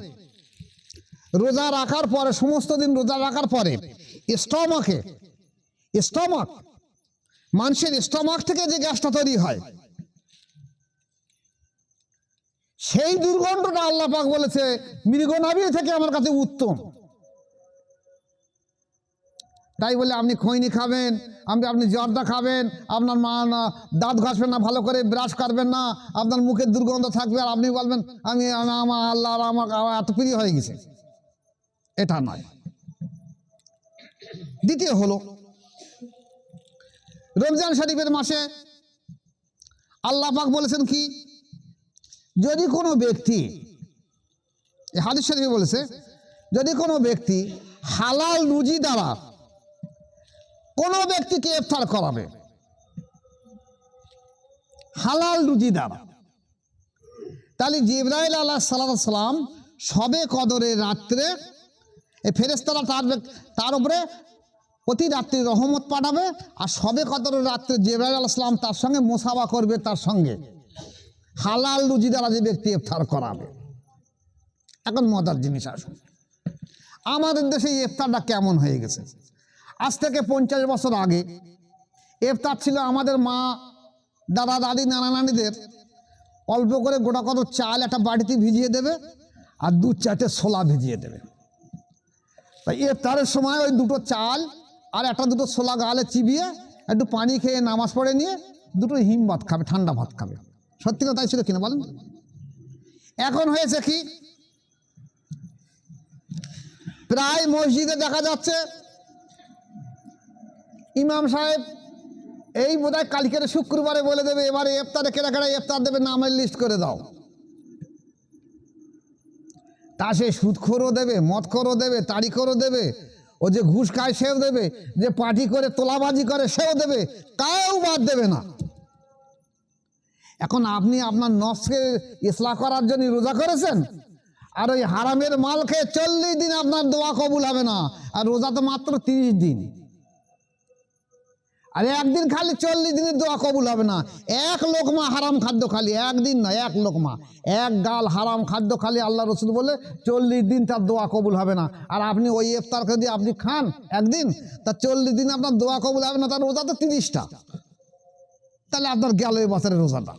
রোজা রাখার পরে সমস্ত দিন রোজা রাখার পরে স্টমাক মানুষের স্টমাক থেকে যে গ্যাসটা তৈরি হয়, সেই দুর্গন্ধটা আল্লাহ পাক বলেছে মৃগনাভি থেকে আমার কাছে উত্তম। তাই বলে আপনি খৈনি খাবেন, আপনি জর্দা খাবেন, আপনার দাঁত ঘষবেন না, ভালো করে ব্রাশ করবেন না, আপনার মুখের দুর্গন্ধ থাকবে, আর আপনি বলবেন আমি আমার আল্লাহ আমার এত প্রিয় হয়ে গেছে, এটা নয়। দ্বিতীয় হলো রমজান শরীফের মাসে আল্লাহ পাক বলেছেন কি, যদি কোনো ব্যক্তি, হাদিস শরীফে বলেছে, যদি কোনো ব্যক্তি হালাল রুজি দ্বারা কোনো ব্যক্তিকে ইফতার করাবে, হালাল রুজি দ্বারা, তাহলে জিবরাইল আলাইহিস সালাম সবে কদরের রাত্রে এই ফেরেশতারা তার উপরে প্রতি রাত্রি রহমত পাঠাবে, আর সবে কদরের রাত্রে জিবরাইল আলাইহিস সালাম তার সঙ্গে মুসাফা করবে, তার সঙ্গে হালাল রুজি দ্বারা যে ব্যক্তি ইফতার করাবে। এখন মজার জিনিস আসুন, আমাদের দেশে ইফতারটা কেমন হয়ে গেছে। আজ থেকে 50 বছর আগে ইফতার ছিল আমাদের মা, দাদা, দাদি, নানা নানিদের অল্প করে গোটা কত চাল একটা বাটিতে ভিজিয়ে দেবে আর 2-4টে ছোলা ভিজিয়ে দেবে। তাই ইফতারের সময় ওই 2টো চাল আর 1-2টো ছোলা গালে চিবিয়ে একটু পানি খেয়ে নামাজ পড়ে নিয়ে 2টো হিম ভাত খাবে, ঠান্ডা ভাত খাবে। সত্যি না তাই ছিল কিনা বলেন? এখন হয়েছে কি, প্রায় মসজিদে দেখা যাচ্ছে ইমাম সাহেব এই বোধহয় কালকের শুক্রবারে বলে দেবে এবারে ইফতারে কেনা কেনা ইফতার দেবে, নামের লিস্ট করে দাও। তা সে সুদখোরও দেবে, মদখোরও দেবে, তারিখোরও দেবে, ও যে ঘুষ খায় সেও দেবে, যে পার্টি করে তোলাবাজি করে সেও দেবে, কাউ বাদ দেবে না। এখন আপনি আপনার নফসকে ইসলাহ করার জন্য রোজা করেছেন, আর ওই হারামের মাল খেয়ে 40 দিন আপনার দোয়া কবুল হবে না, আর রোজা তো মাত্র 30 দিন। আর একদিন খালি 40 দিনের দোয়া কবুল হবে না। এক লোকমা হারাম খাদ্য খালি, একদিন না, এক লোকমা, এক গাল হারাম খাদ্য খালি, আল্লাহ রসুল বলে 40 দিন তার দোয়া কবুল হবে না। আর আপনি ওই ইফতার করে দিয়ে আপনি খান একদিন, তার 40 দিন আপনার দোয়া কবুল হবে না, তার রোজা তো 30টা। তাহলে আপনার গেল এই বছরের রোজাটা।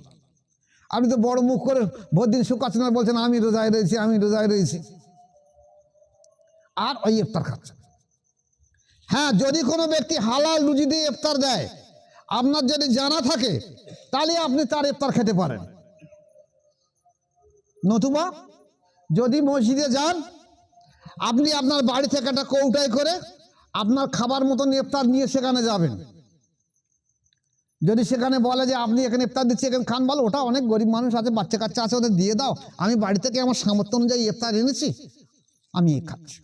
আপনি তো বড় মুখ করে ভোর দিন শুকাচ্ছেন আর বলছেন আমি রোজায় রয়েছি, আমি রোজায় রয়েছি, আর ওই ইফতার খাচ্ছেন। হ্যাঁ, যদি কোনো ব্যক্তি হালাল রুজি দিয়ে ইফতার দেয়, আপনার যদি জানা থাকে তাহলে আপনি তার ইফতার খেতে পারেন। নতুবা যদি মসজিদে যান, আপনি আপনার বাড়ি থেকে একটা কৌটায় করে আপনার খাবার মতন ইফতার নিয়ে সেখানে যাবেন। যদি সেখানে বলে যে আপনি এখানে ইফতার দিচ্ছি, এখানে খান, বলো ওটা অনেক গরিব মানুষ আছে, বাচ্চা কাচ্চা আছে, ওদের দিয়ে দাও, আমি বাড়ি থেকে আমার সামর্থ্য অনুযায়ী ইফতার এনেছি, আমি খাচ্ছি।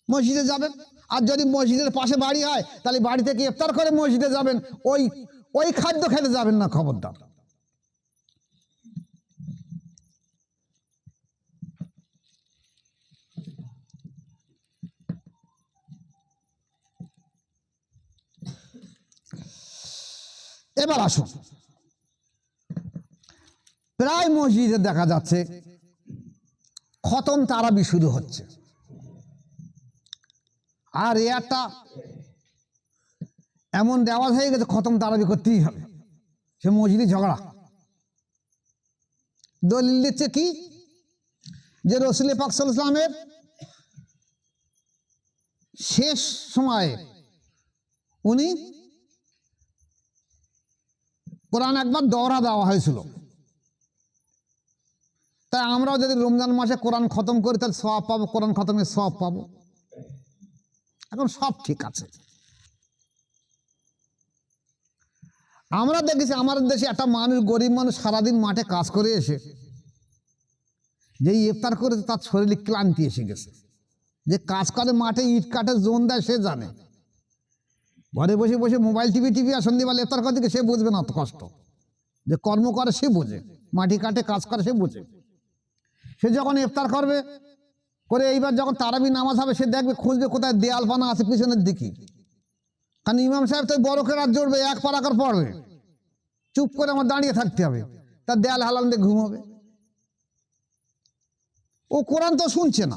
মসজিদে যাবেন। আর যদি মসজিদের পাশে বাড়ি হয় তাহলে বাড়ি থেকে ইফতার করে মসজিদে যাবেন, ওই খাদ্য খেতে যাবেন না, খবরদার। এবার আসুন, প্রায় মসজিদে দেখা যাচ্ছে খতম তারাবি শুরু হচ্ছে, আর একটা এমন দেওয়াজ হয়ে গেছে খতম তারাবি করতেই হবে, সে মসজিদে ঝগড়া। দলিল দিচ্ছে কি, যে রাসূল পাক সাল্লাল্লাহু আলাইহি ওয়াসাল্লামের শেষ সময়ে উনি কোরআন একবার দহরা দেওয়া হয়েছিল, তাই আমরাও যদি রমজান মাসে কোরআন খতম করি তাহলে সওয়াব পাবো, কোরআন খতমের সওয়াব পাবো। এখন সব ঠিক আছে। আমরা দেখেছি আমাদের দেশে একটা মানুষ, গরিব মানুষ, সারাদিন মাঠে কাজ করে এসে যেই ইফতার করেছে তার শরীরে ক্লান্তি এসে গেছে। যে কাজ করে মাঠে, ইট কাটে, জোন দেয়, সে জানে। ঘরে বসে বসে মোবাইল টিভি আর সন্ধ্যেবেলা ইফতার করে দিকে সে বুঝবে না অত কষ্ট। যে কর্ম করে সে বোঝে, মাটি কাটে কাজ করে সে বোঝে। সে যখন ইফতার করবে করে এইবার যখন তারাবি নামাজ হবে, সে দেখবে, খুঁজবে কোথায় দেয়াল পানা আছে পিছনের দিকে, কারণ ইমাম সাহেব তো বড় কেরাত জড়বে, এক পারা করে পড়বে, চুপ করে আমার দাঁড়িয়ে থাকতে হবে, তার দেয়াল হালান দিয়ে ঘুমাবে। ও কোরআন তো শুনছে না।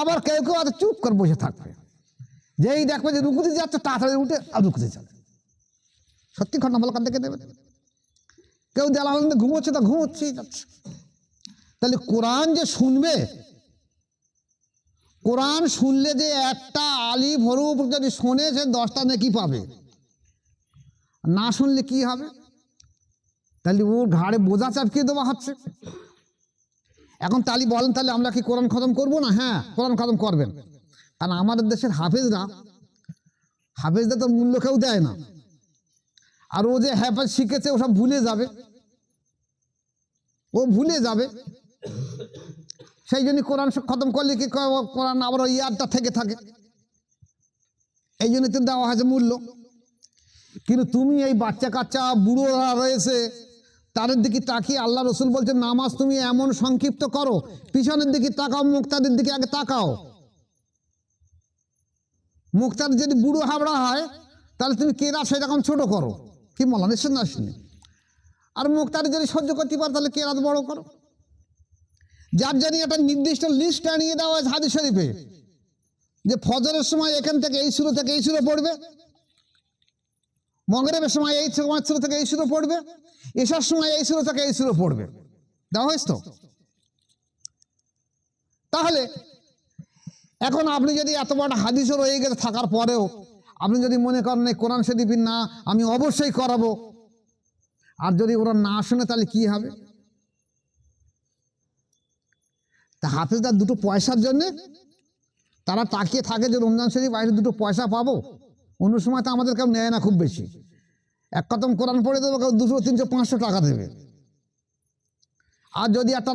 আবার কেউ কেউ আছে চুপ করে বসে থাকবে, যেই দেখবে যে রুকুতে যাচ্ছে তাড়াতাড়ি উঠে আর রুকুতে যাবে। সত্যি ঘটনা বলো, কান দেখে দেবে। কেউ দেয়াল হালান দিয়ে ঘুমোচ্ছে, তা ঘুমোচ্ছেই যাচ্ছে। তাহলে কোরআন যে শুনবে, কোরআন শুনলে যে একটা আলিফ হরফ যদি শোনে সে 10টা নেকি পাবে, না শুনলে কি হবে? তাহলে ওর ঘাড়ে বোঝা চাপিয়ে দেওয়া হচ্ছে। এখন তাহলে বলেন, তাহলে আমরা কি কোরআন খতম করবো না? হ্যাঁ, কোরআন খতম করবেন, কারণ আমাদের দেশের হাফেজদের তো মূল্য কেউ দেয় না। আর ও যে হাফেজ শিখেছে ও সব ভুলে যাবে, ও ভুলে যাবে। সেই জন্য কোরআন খতম করলে কি কোরআন আবার ওই ইয়াদটা থেকে থাকে, এই জন্য তো দেওয়া হয়েছে মূল্য। কিন্তু তুমি এই বাচ্চা কাচ্চা বুড়োরা রয়েছে তাদের দিকে তাকিয়ে আল্লাহ রসুল বলছে নামাজ তুমি এমন সংক্ষিপ্ত করো, পিছনের দিকে তাকাও, মুক্তাদের দিকে আগে তাকাও। মুক্তার যদি বুড়ো হাবড়া হয় তাহলে তুমি কেরাত সেরকম ছোট করো, কি বলেন? শুনে। আর মুক্তার যদি সহ্য করতে পারো তাহলে কেরাত বড় করো। যার জন্য একটা নির্দিষ্ট লিস্ট আনিয়ে দেওয়া হয় হাদিস শরীফে, যে ফজরের সময় এখান থেকে এই সূরা থেকে এই সূরা পড়বে, মাগরিবের সময় এই সূরা থেকে এই সূরা পড়বে, এশার সময় এই সূরা থেকে এই সূরা পড়বে, দেওয়া হয়েছে তো। তাহলে এখন আপনি যদি এত বড় হাদিসও রয়ে গেছে থাকার পরেও আপনি যদি মনে করেন এই কোরআন শরীফ না আমি অবশ্যই করাবো, আর যদি ওরা না শুনে তাহলে কি হবে? তা হাফেজদার দুটো পয়সার জন্যে তারা তাকিয়ে থাকে যে রমজান শরীফ বাইরে দুটো পয়সা পাবো। অন্য সময় তো আমাদের কেউ নেয় না খুব বেশি, এক খতম কোরআন পড়ে দেবো, কেউ 200, 300, 500 টাকা দেবে। আর যদি একটা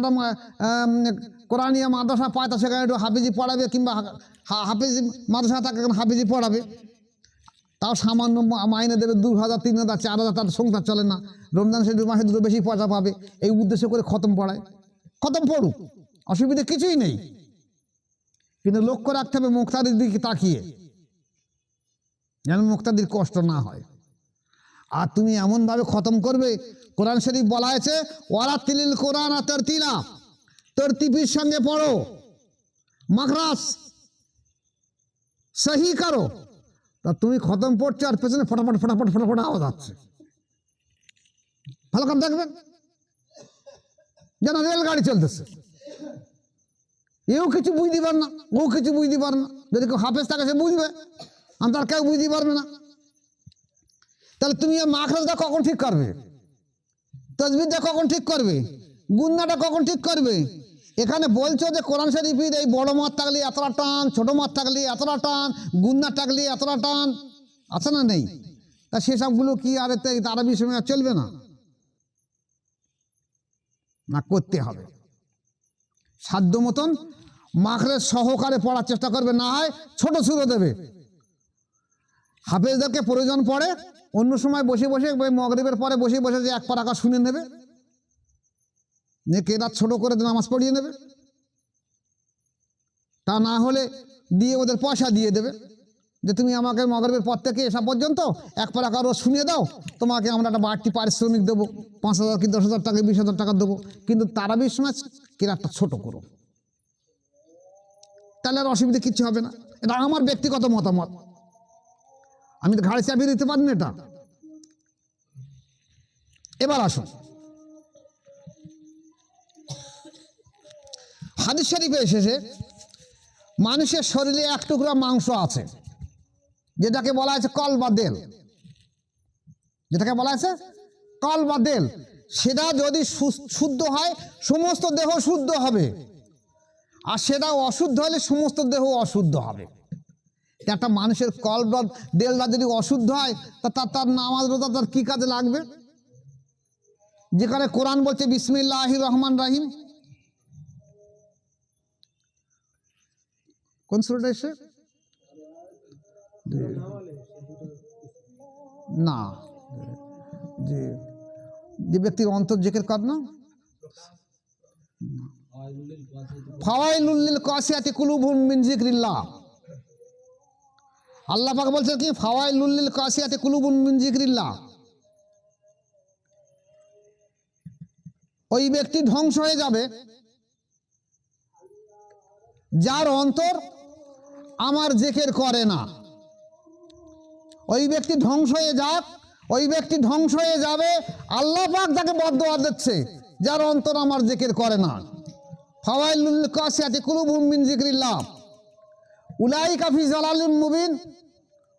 কোরআনিয়া মাদ্রাসা পায় তা সেখানে একটু হাফিজি পড়াবে, কিংবা হাফিজি মাদ্রাসা থাকে হাফিজি পড়াবে, তাও সামান্য মাইনে দেবে 2000, 3000, 4000, তার সংসার চলে না। রমজান শরীফ মাসে দুটো বেশি পয়সা পাবে, এই উদ্দেশ্য করে খতম পড়ায়। খতম পড়ুক, অসুবিধা কিছুই নেই, কিন্তু লক্ষ্য রাখতে হবে মুক্তাদির দিকে তাকিয়ে, যেন মুক্তাদির কষ্ট না হয়। আর তুমি এমনভাবে খতম করবে, কোরআন শরীফ বলা হয়েছে ওয়ারাতিলিল কোরআন তারতিলা, তরতিবের সঙ্গে পড়ো, মাখরাজ সহি করো। তা তুমি খতম পড়ছো আর পেছনে ফটাফট ফটাফট ফটাফট আওয়াজ আসছে, ভালো করে দেখবেন যেন রেলগাড়ি চলতেছে। এও কিছু বুঝতে পার না, ও কিছু বুঝতে পার না। যদি কেউ হাফেজ থাকে সে বুঝবে, আর তার কেউ বুঝতে পারবে না। তাহলে তুমি মাখরাজটা কখন ঠিক করবে? তাসবিহটা কখন ঠিক করবে? গুন্নাটা কখন ঠিক করবে? এখানে বলছো যে কোরআন শরীফের এই বড় মাঠ থাকলে এতটা টান, ছোট মাঠ থাকলে এতটা টান, গুন্না থাকলে এতটা টান, আছে না নেই? তা সেসবগুলো কি আর আরবি সময় চলবে না? না, করতে হবে সাধ্য মতন মাখরেজ সহকারে পড়ার চেষ্টা করবে, না হয় ছোট সুরে দেবে। হাফেজদেরকে প্রয়োজন পড়ে অন্য সময় বসে বসে মাগরিবের পরে বসে বসে যে এক পারাকা শুনে নেবে, কেরাত ছোট করে নামাজ পড়িয়ে নেবে, তা না হলে দিয়ে ওদের পয়সা দিয়ে দেবে যে তুমি আমাকে মাগরিবের পর থেকে এসা পর্যন্ত এক পারাকা রোজ শুনিয়ে দাও, তোমাকে আমরা একটা বাড়তি পারিশ্রমিক দেবো, 5,000 কি 10,000 টাকা 20,000 টাকা দেবো, কিন্তু তারাবির সময় কেরাতটা ছোট করো, তাহলে আর অসুবিধা কিচ্ছু হবে না। এটা আমার ব্যক্তিগত মতামত, আমি তো ঘাড়ে চাপিয়ে দিতে পারি না এটা। এবার আসুন, হাদিস শরীফে এসেছে মানুষের শরীরে এক টুকরা মাংস আছে যেটাকে বলা হয়েছে কল বা দেল, যেটাকে বলা হয়েছে কল বা দেল, সেটা যদি শুদ্ধ হয় সমস্ত দেহ শুদ্ধ হবে, আর সেটা অশুদ্ধ হলে সমস্ত দেহ অশুদ্ধ হবে। একটা মানুষের কল বা দেলটা যদি অশুদ্ধ হয় তার নামাজ রোজা তার কি কাজে লাগবে? যেখানে কোরআন বলছে বিসমিল্লাহির রহমান রাহিম, কোন সূরাটা এসে না, যে ব্যক্তির অন্তর জিকির কর না, ফাওয়াইলুল লিল কাসিয়াতি কুলুবুহুম মিন যিকরিল্লাহ, আল্লাহ পাক বলছেন কি ফাওয়াইলুল লিল কাসিয়াতি কুলুবুহুম মিন যিকরিল্লাহ, ওই ব্যক্তি ধ্বংস হয়ে যাবে যার অন্তর আমার জিকির করে না। ওই ব্যক্তি ধ্বংস হয়ে যাক, ওই ব্যক্তি ধ্বংস হয়ে যাবে, আল্লাহ পাক তাকে বদদোয়া দিচ্ছে যার অন্তর আমার জিকির করে না। ফাওয়াইলুল কাসিয়াতি কুলুবুহুম মিন যিকরিল্লাহ উলাইকা ফি যালালিম মুবিন,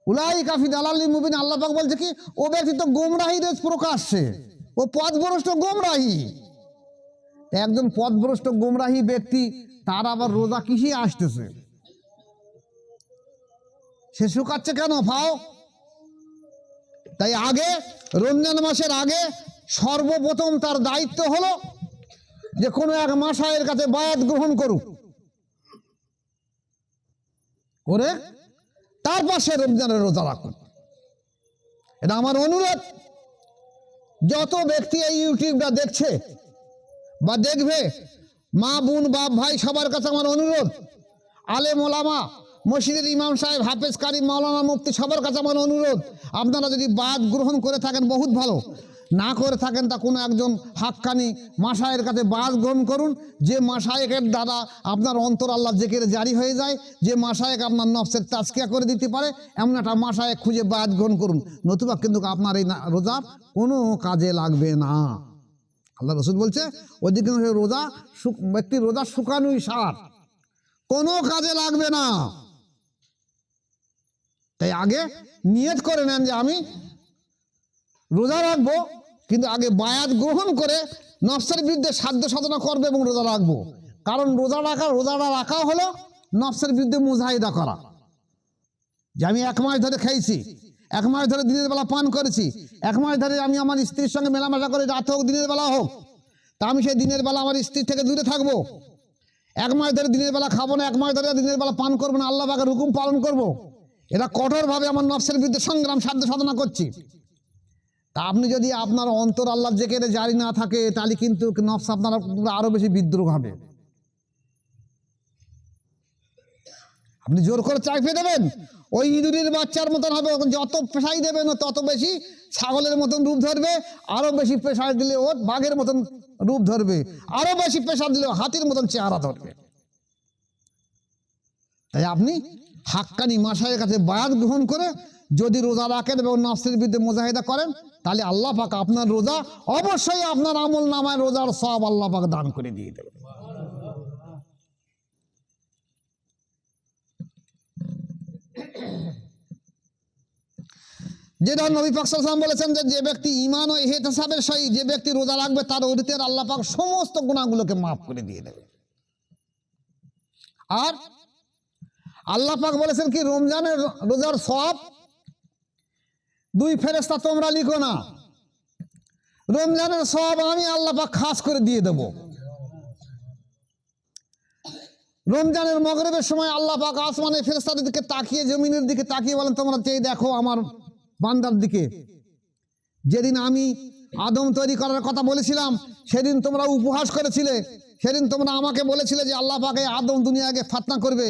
উলাইকা ফি যালালিম মুবিন, আল্লাহ পাক বলছে কি ও ব্যক্তি তো গোমরাহির প্রকাশ্যে, ও পথভ্রষ্ট গোমরাহি। একজন পথভ্রষ্ট গোমরাহি ব্যক্তি তার আবার রোজা কিসে আসতেছে? সে শুকাচ্ছে কেন? ফাও। তাই আগে রমজান মাসের আগে সর্বপ্রথম তার দায়িত্ব হলো যে কোনো এক মাশায়ের কাছে বায়াত গ্রহণ করুক, করে তারপর সে রমজানের রোজা রাখুন। এটা আমার অনুরোধ, যত ব্যক্তি এই ইউটিউবটা দেখছে বা দেখবে, মা বোন বাপ ভাই সবার কাছে আমার অনুরোধ, আলেম ওলামা, মসজিদের ইমাম সাহেব, হাফেজ কারি, মাওলানা মুফতি সবার কাছে আমার অনুরোধ, আপনারা যদি বায়াত গ্রহণ করে থাকেন বহুত ভালো, না করে থাকেন তা কোনো একজন হাক্কানি মাশায়ের কাছে বায়াত গ্রহণ করুন, যে মাশায়েকের দ্বারা আপনার অন্তর আল্লাহ জিকিরে জারি হয়ে যায়, যে মাশায়েক আপনার নফসের তাজকিয়া করে দিতে পারে, এমন একটা মাশায়েক খুঁজে বায়াত গ্রহণ করুন, নতুবা কিন্তু আপনার এই রোজার কোনো কাজে লাগবে না। আল্লাহ রসুল বলছে ওদিকে রোজা ব্যক্তির রোজা শুকানোই সার, কোনো কাজে লাগবে না। তাই আগে নিয়ত করে নেন যে আমি রোজা রাখবো, কিন্তু আগে বায়াত গ্রহণ করে নফসের বিরুদ্ধে সাধ্য সাধনা করবে এবং রোজা রাখবো। কারণ রোজাটা রাখা হলো নফসের বিরুদ্ধে মুজাহিদা করা, যে আমি 1 মাস ধরে খেয়েছি, 1 মাস ধরে দিনের বেলা পান করেছি, 1 মাস ধরে আমি আমার স্ত্রীর সঙ্গে মেলামেশা করে, রাত হোক দিনের বেলা হোক, তা আমি সেই দিনের বেলা আমার স্ত্রীর থেকে দূরে থাকবো। 1 মাস ধরে দিনের বেলা খাবো না, 1 মাস ধরে দিনের বেলা পান করবো না, আল্লাহ পাকের হুকুম পালন করবো। এটা কঠোরভাবে আমার নফসের বিরুদ্ধে সংগ্রাম সাধ্য সাধনা করছি। তা আপনি যদি আপনার অন্তর আল্লাহর জিকিরে জারি না থাকে, তাহলে কিন্তু নফস আপনার আরো বেশি বিদ্রোহ হবে। আপনি জোর করে চাইপে দেবেন, ওই ইঁদুরের বাচ্চার মতন হবে, যত পেশাই দেবেন তত বেশি ছাগলের মতন রূপ ধরবে, আরো বেশি পেশার দিলে ও বাঘের মতন রূপ ধরবে, আরো বেশি পেশার দিলে হাতির মতন চেহারা ধরবে। তাই আপনি হাক্কানি মাশায়ের কাছে বায়াত গ্রহণ করে যদি রোজা রাখেন এবং নফসের বিরুদ্ধে মুজাহিদা করেন, তাহলে আল্লাহ পাক আপনার রোজা অবশ্যই আপনার আমল নামায় রোজার সওয়াব আল্লাহ পাক দান করে দিয়ে দেবে। যেটা নবী পাক সাল্লাল্লাহু আলাইহি ওয়াসাল্লাম বলেছেন যে ব্যক্তি ঈমান ও ইহতিসাবের সহিত যে ব্যক্তি রোজা রাখবে, তার অতীতের আল্লাহ পাক সমস্ত গুনাহগুলোকে মাফ করে দিয়ে দেবে। আর আল্লাহ পাক বলেছেন কি, রমজানের রোজার সওয়াব 2 ফেরেশতা তোমরা লিখো না, রমজানের সওয়াব আমি আল্লাহ পাক খাস করে দিয়ে দেব। রমজানের মগরিবের সময় আল্লাহ পাক আসমানে ফেরেশতাদের দিকে তাকিয়ে, জমিনের দিকে তাকিয়ে বলেন, তোমরা চেয়ে দেখো আমার বান্দার দিকে। যেদিন আমি আদম তৈরি করার কথা বলেছিলাম, সেদিন তোমরা উপহাস করেছিলে, সেদিন তোমরা আমাকে বলেছিলে যে আল্লাহ পাকে আদম দুনিয়াকে ফাতনা করবে।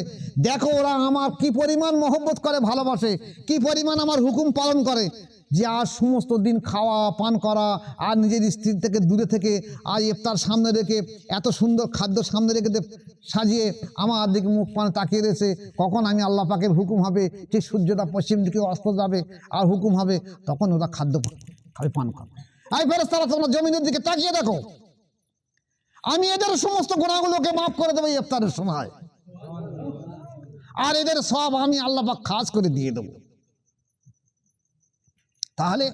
দেখো ওরা আমার কি পরিমাণ মহব্বত করে, ভালোবাসে, কি পরিমাণ আমার হুকুম পালন করে, যে আজ সমস্ত দিন খাওয়া পান করা আর নিজের স্ত্রী থেকে দূরে থেকে আজ ইফতার সামনে রেখে এত সুন্দর খাদ্য সামনে রেখে সাজিয়ে আমার দিকে মুখ পান তাকিয়ে রয়েছে, কখন আমি আল্লাহ পাকের হুকুম হবে, ঠিক সূর্যটা পশ্চিম দিকে অস্ত যাবে আর হুকুম হবে, তখন ওরা খাদ্য খাবে, পান করবে। এই ফেরেশতারা তোমরা জমিনের দিকে তাকিয়ে দেখো, আমি এদের সমস্ত গুনাহগুলোকে মাফ করে দেবো ইফতারের সময়, আর এদের সব আমি আল্লাহ পাক খাস করে দিয়ে দেবো। তাহলে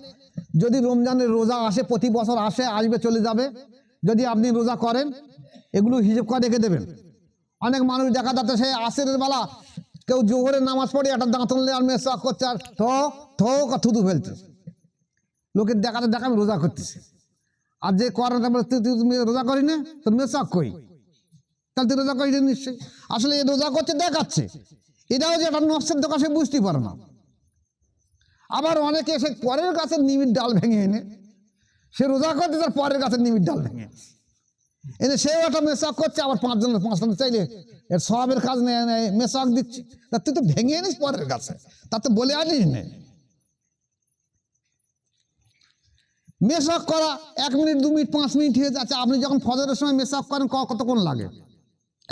যদি রমজানের রোজা আসে, প্রতি বছর আসে, আসবে, চলে যাবে, যদি আপনি রোজা করেন, এগুলো হিসেব করে রেখে দেবেন। অনেক মানুষ দেখা যাচ্ছে সে আসরের বেলা কেউ জোহরের নামাজ পড়ে একটা দাঁতন আর মেসওয়াক করছে আর থুতু ফেলছে, লোকের দেখাতে দেখা আমি রোজা করতেছে। আর যে করেন তুমি রোজা করি না, তোর মেসওয়াক কই, তাহলে তুই রোজা করি না নিশ্চয়ই। আসলে এ রোজা করছে দেখাচ্ছে, এটাও যে একটা নষ্টের দোকান সে বুঝতেই পারে না। আবার অনেকে এসে পরের গাছের নিমির ডাল ভেঙে এনে সে রোজা করতে, তার পরের গাছের নিমির ডাল ভেঙে এনে সেও একটা মেসওয়াক করছে, আবার পাঁচজন চাইলে এর সবের কাজ নেই মেসওয়াক দিচ্ছি, তা তুই তো ভেঙে আনিস পরের গাছে, তা তো বলে আনিস নে। মেসওয়াক করা 1 মিনিট 2 মিনিট 5 মিনিট হয়ে যাচ্ছে। আপনি যখন ফজরের সময় মেসওয়াক করেন কতক্ষণ লাগে?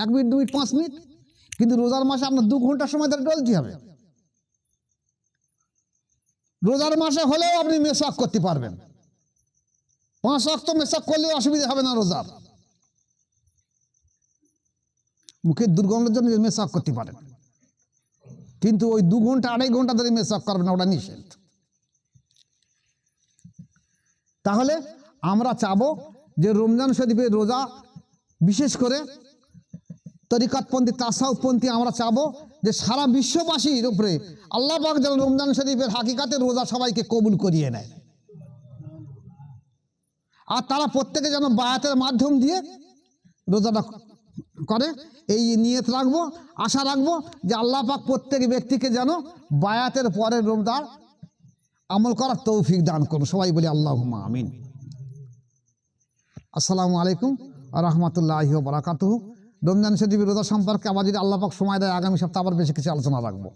1 মিনিট 2 মিনিট 5 মিনিট, কিন্তু রোজার মাসে আপনার 2 ঘন্টার সময় ধরে ডলতে হবে। রোজার মাসে হলেও আপনি মেসওয়াক করতে পারবেন, 5 ওয়াক্ত মেসওয়াক করলেও অসুবিধা হবে না রোজার। মুখের দুর্গন্ধের জন্য মেসওয়াক করতে পারেন, কিন্তু ওই 2 ঘন্টা 2.5 ঘন্টা ধরে মেসওয়াক করবেন, ওটা নিষেধ। তাহলে আমরা চাবো যে রমজান শরীফের রোজা, বিশেষ করে তরিকাতপন্থী তাসাউফপন্থী, আমরা চাবো যে সারা বিশ্ববাসীর উপরে আল্লাহ পাক যেন রমজান শরীফের হাকিকাতের রোজা সবাইকে কবুল করিয়ে নেয়, আর তারা প্রত্যেকে যেন বায়াতের মাধ্যম দিয়ে রোজাটা করে, এই নিয়ত রাখবো, আশা রাখবো যে আল্লাহ পাক প্রত্যেক ব্যক্তিকে যেন বায়াতের পরে রোজা আমল করার তৌফিক দান করুন। সবাই বলি আল্লাহুম্মা আমিন। আসসালামু আলাইকুম ওয়া রাহমাতুল্লাহি ওয়া বারাকাতুহু। রমজান শরীফের রোজা সম্পর্কে আবার যদি আল্লাহ পাক সময় দেয়, আগামী সপ্তাহে আবার বেশি কিছু আলোচনা রাখবো।